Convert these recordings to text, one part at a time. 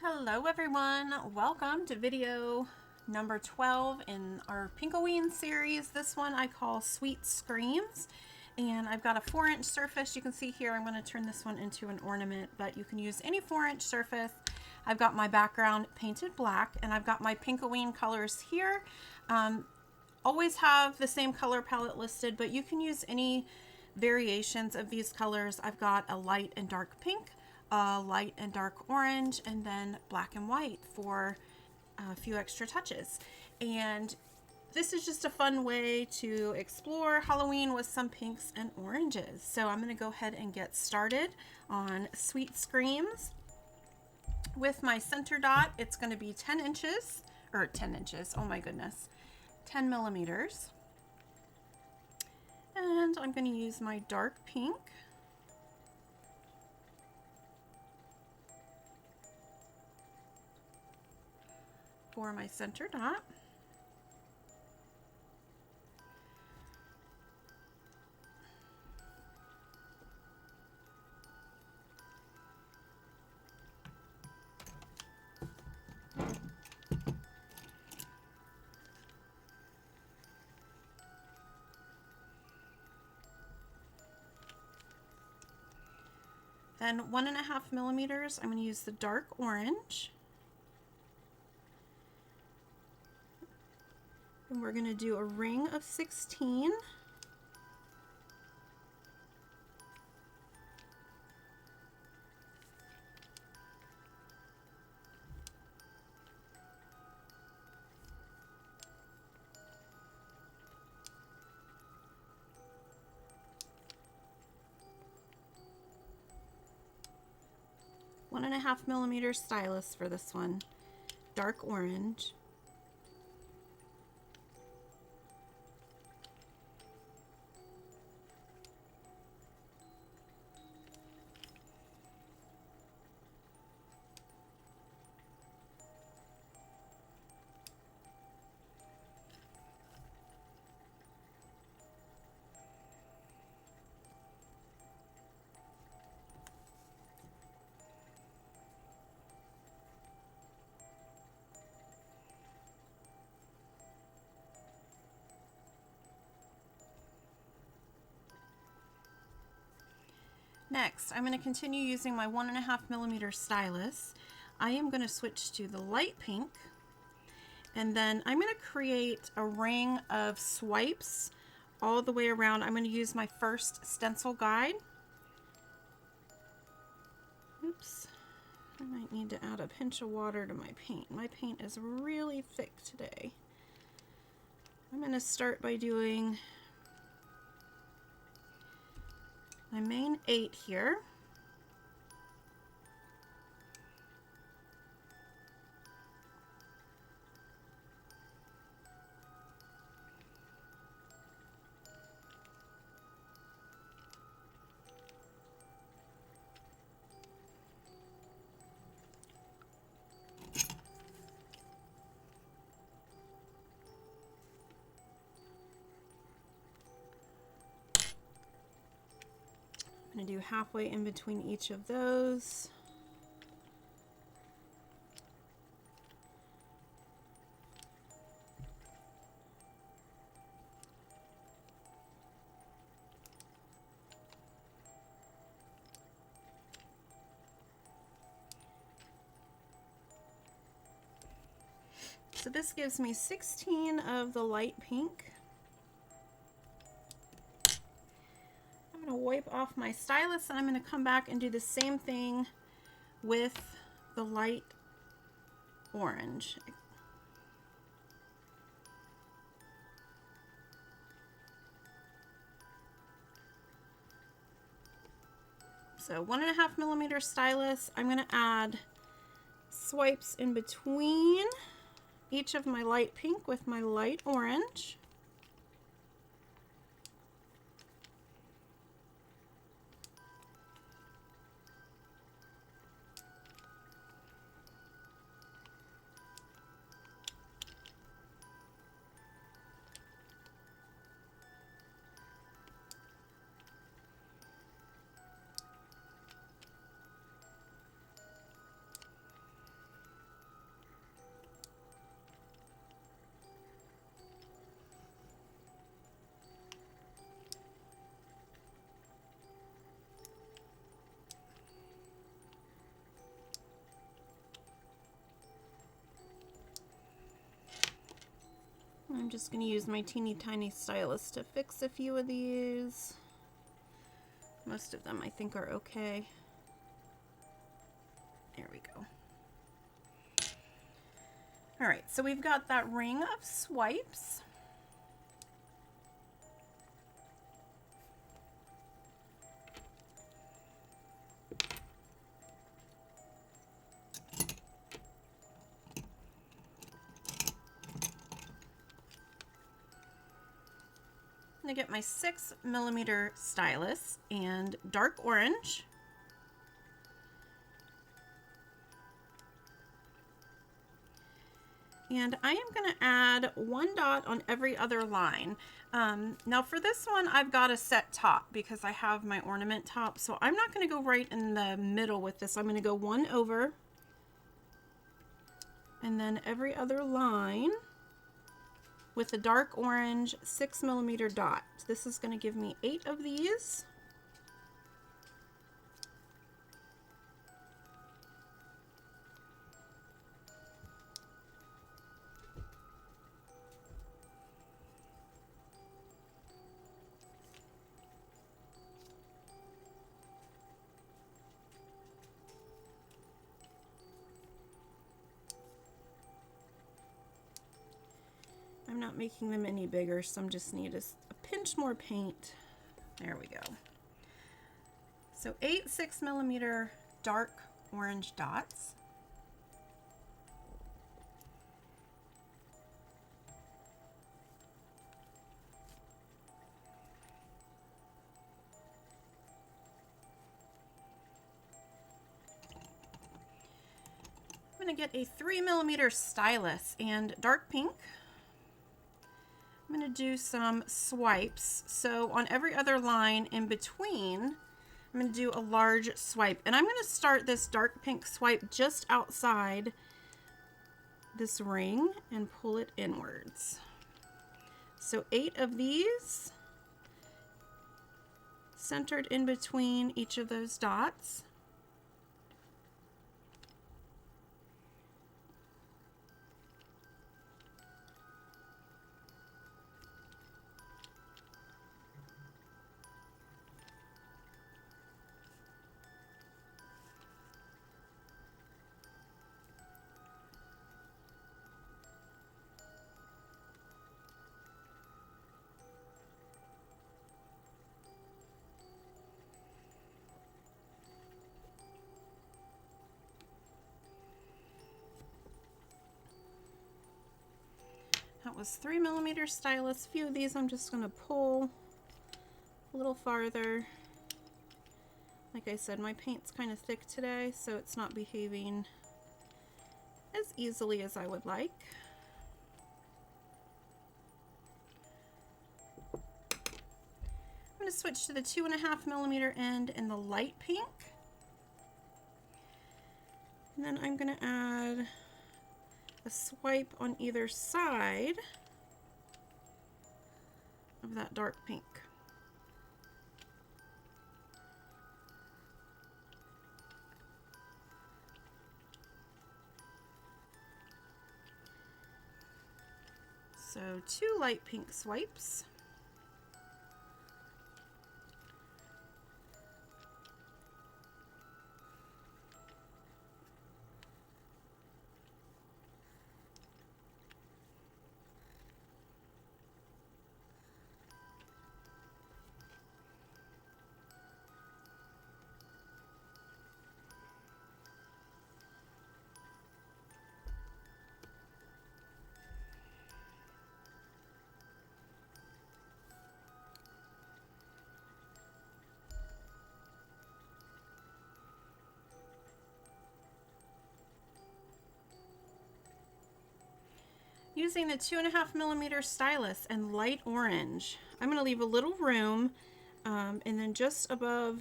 Hello everyone, welcome to video number 12 in our Pinkoween series. This one I call Sweet Screams, and I've got a 4-inch surface. You can see here I'm going to turn this one into an ornament, but you can use any 4-inch surface. I've got my background painted black, and I've got my Pinkoween colors here. Always have the same color palette listed, but you can use any variations of these colors. I've got a light and dark pink, light and dark orange, and then black and white for a few extra touches. And this is just a fun way to explore Halloween with some pinks and oranges. So I'm going to go ahead and get started on Sweet Screams. With my center dot, it's going to be 10 inches, or 10 inches, oh my goodness, 10 millimeters. And I'm going to use my dark pink. For my center dot. Then 1.5 millimeters, I'm going to use the dark orange. And we're going to do a ring of 16. One and a half millimeter stylus for this one, dark orange. Next, I'm going to continue using my 1.5 millimeter stylus. I am going to switch to the light pink, and then I'm going to create a ring of swipes all the way around. I'm going to use my first stencil guide. Oops, I might need to add a pinch of water to my paint. My paint is really thick today. I'm going to start by doing my main 8 here. I'm going to do halfway in between each of those. So this gives me 16 of the light pink. I'm going to wipe off my stylus, and I'm going to come back and do the same thing with the light orange. So 1.5 millimeter stylus. I'm going to add swipes in between each of my light pink with my light orange. I'm just going to use my teeny tiny stylus to fix a few of these. Most of them I think are okay. There we go. All right, so we've got that ring of swipes. I'm gonna get my 6mm stylus and dark orange. And I am going to add 1 dot on every other line. Now for this one, I've got a set top because I have my ornament top. So I'm not going to go right in the middle with this. I'm going to go 1 over. And then every other line with a dark orange 6mm dot. This is going to give me 8 of these. I'm not making them any bigger, so I'm just need a pinch more paint. There we go. So 8 6mm dark orange dots. I'm going to get a 3mm stylus and dark pink. I'm going to do some swipes. So on every other line in between, I'm going to do a large swipe. And I'm going to start this dark pink swipe just outside this ring and pull it inwards. So 8 of these centered in between each of those dots. That was 3mm stylus. A few of these I'm just going to pull a little farther. Like I said, my paint's kind of thick today, so it's not behaving as easily as I would like. I'm going to switch to the 2.5mm end in the light pink. And then I'm going to add a swipe on either side of that dark pink. So 2 light pink swipes. Using the 2.5mm stylus and light orange, I'm going to leave a little room and then just above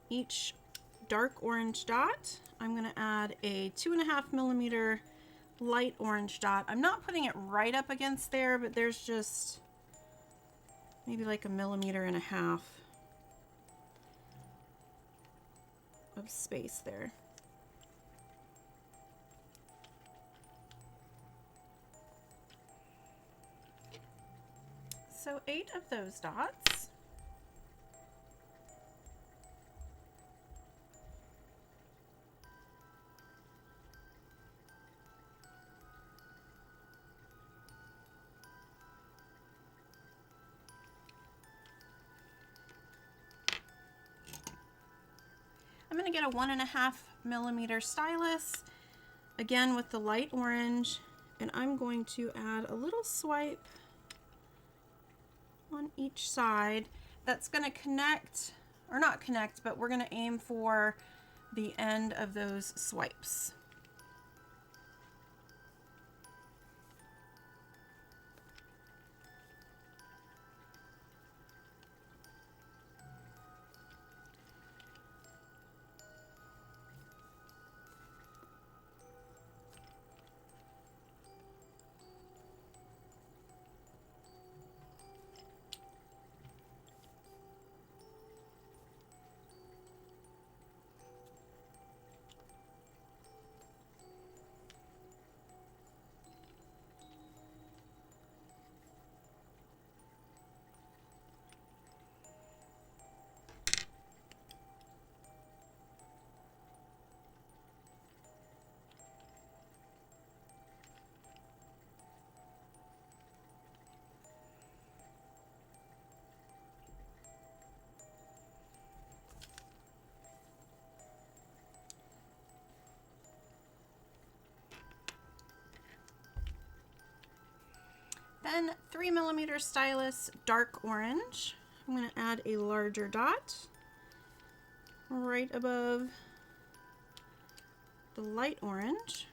each dark orange dot, I'm going to add a 2.5mm light orange dot. I'm not putting it right up against there, but there's just maybe like 1.5 millimeters of space there. So 8 of those dots. I'm going to get a 1.5mm stylus, again with the light orange, and I'm going to add a little swipe on each side. That's going to connect, or not connect, but we're going to aim for the end of those swipes. Then 3mm stylus, dark orange. I'm going to add a larger dot right above the light orange.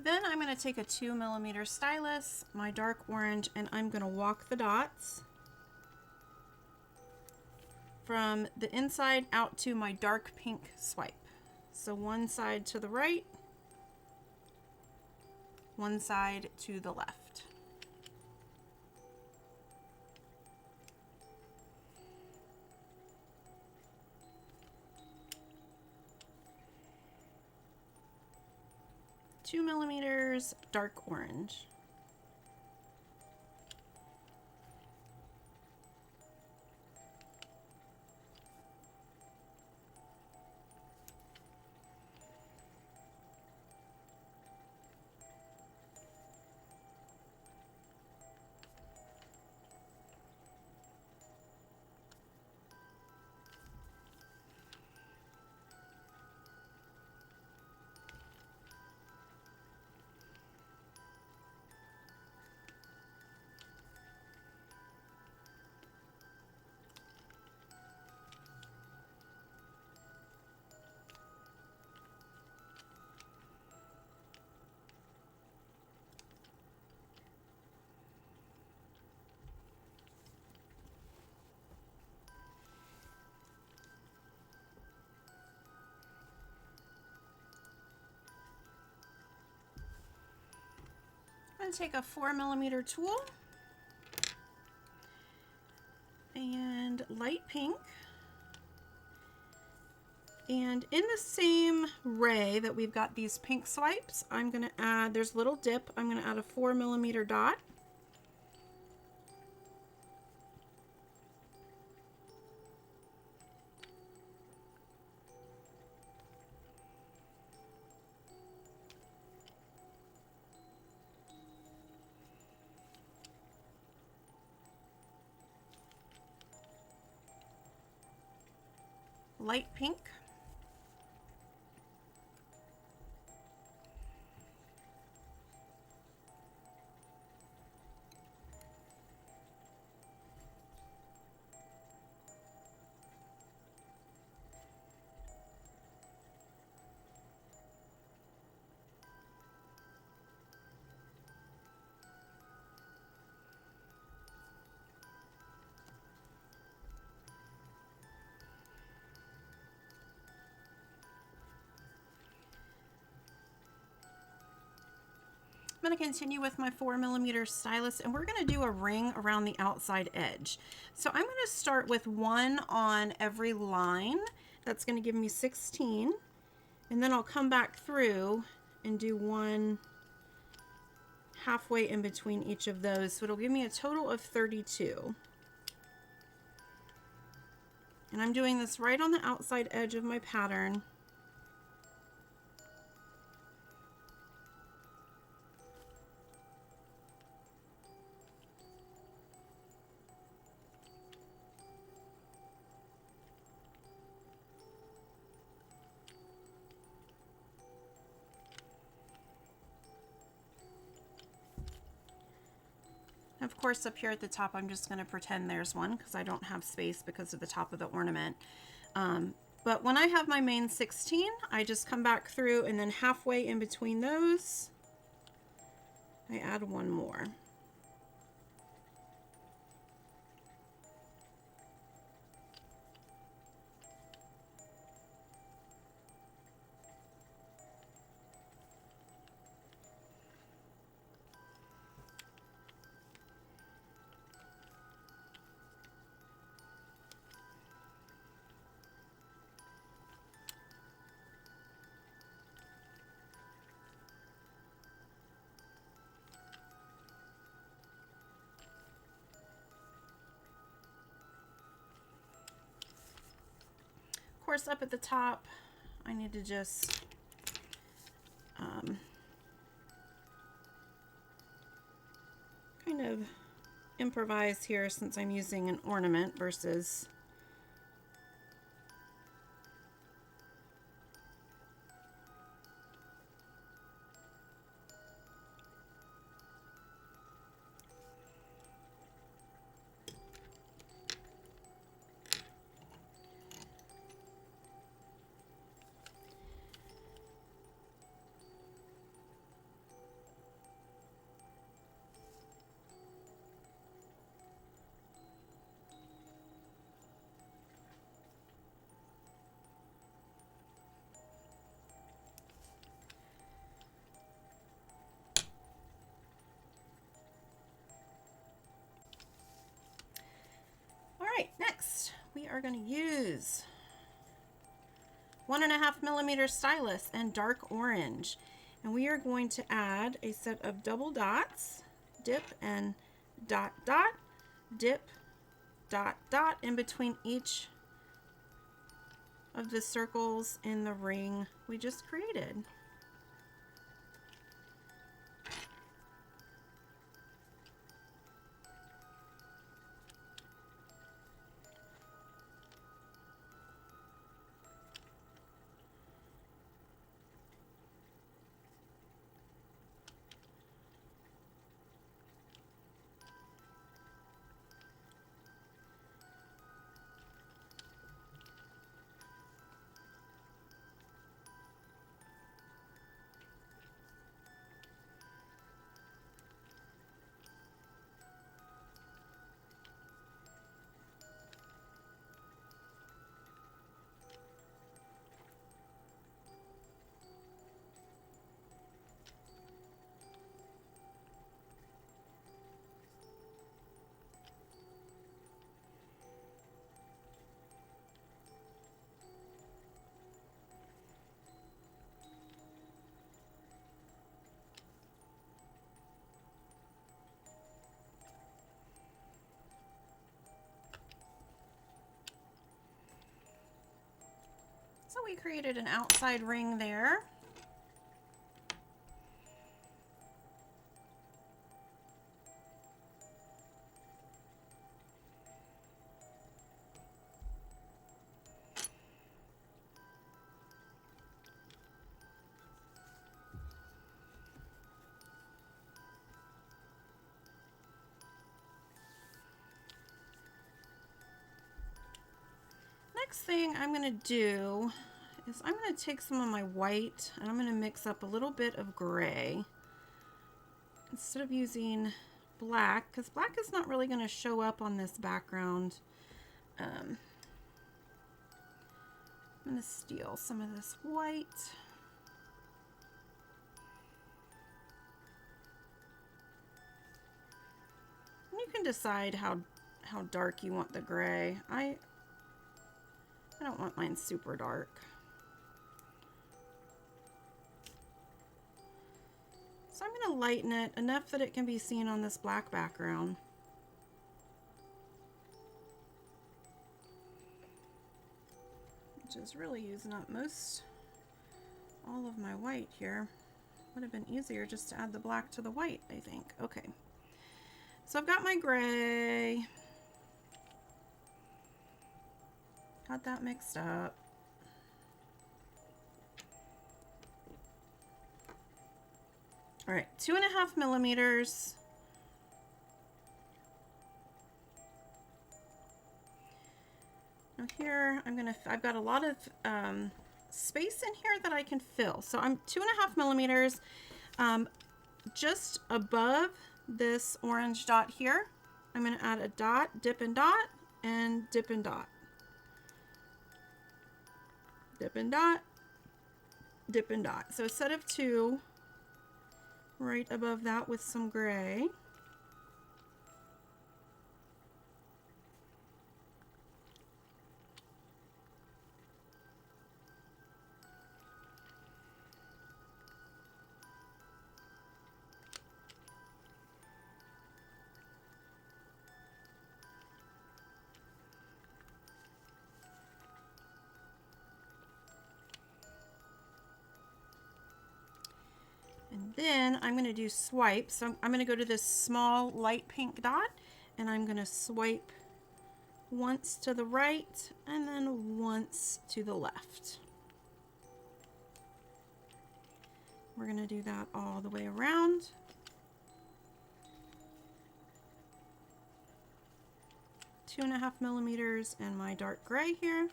Then I'm going to take a 2mm stylus, my dark orange, and I'm going to walk the dots from the inside out to my dark pink swipe. So one side to the right, one side to the left. Two millimeters dark orange. I'm going to take a 4mm tool and light pink, and in the same ray that we've got these pink swipes, I'm going to add, there's a little dip, I'm going to add a 4mm dot. Light pink. I'm going to continue with my 4mm stylus, and we're going to do a ring around the outside edge. So I'm going to start with one on every line. That's going to give me 16, and then I'll come back through and do one halfway in between each of those. So it'll give me a total of 32. And I'm doing this right on the outside edge of my pattern. Of course, up here at the top, I'm just going to pretend there's one because I don't have space because of the top of the ornament. But when I have my main 16, I just come back through, and then halfway in between those, I add one more. Of course, up at the top, I need to just kind of improvise here since I'm using an ornament versus next, we are going to use 1.5mm stylus and dark orange, and we are going to add a set of double dots, dip and dot dot, dip, dot dot in between each of the circles in the ring we just created. So we created an outside ring there. Next thing I'm going to do is I'm going to take some of my white and I'm going to mix up a little bit of gray instead of using black, because black is not really going to show up on this background. I'm going to steal some of this white. can decide how dark you want the gray. I don't want mine super dark. So I'm going to lighten it enough that it can be seen on this black background. Which is really using up all of my white here. Would have been easier just to add the black to the white, I think. Okay. So I've got my gray. Got that mixed up. All right, 2.5 millimeters. Now here, I've got a lot of space in here that I can fill. So I'm 2.5 millimeters just above this orange dot here. I'm going to add a dot, dip and dot, and dip and dot. Dip and dot, dip and dot. So a set of 2 right above that with some gray. And then I'm going to do swipes. So I'm going to go to this small light pink dot and I'm going to swipe once to the right and then once to the left. We're going to do that all the way around. Two and a half millimeters and my dark gray here.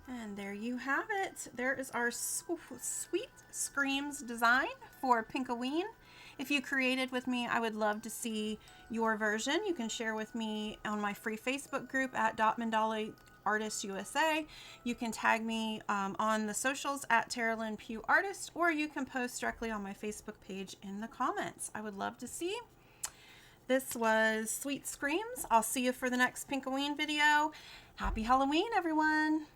And there you have it. There is our Sweet Screams design for Pinkoween. If you created with me, I would love to see your version. You can share with me on my free Facebook group at Mandala Artists USA. You can tag me on the socials at Tara Lynn Pugh Artist, or you can post directly on my Facebook page in the comments. I would love to see. This was Sweet Screams. I'll see you for the next Pinkoween video. Happy Halloween, everyone!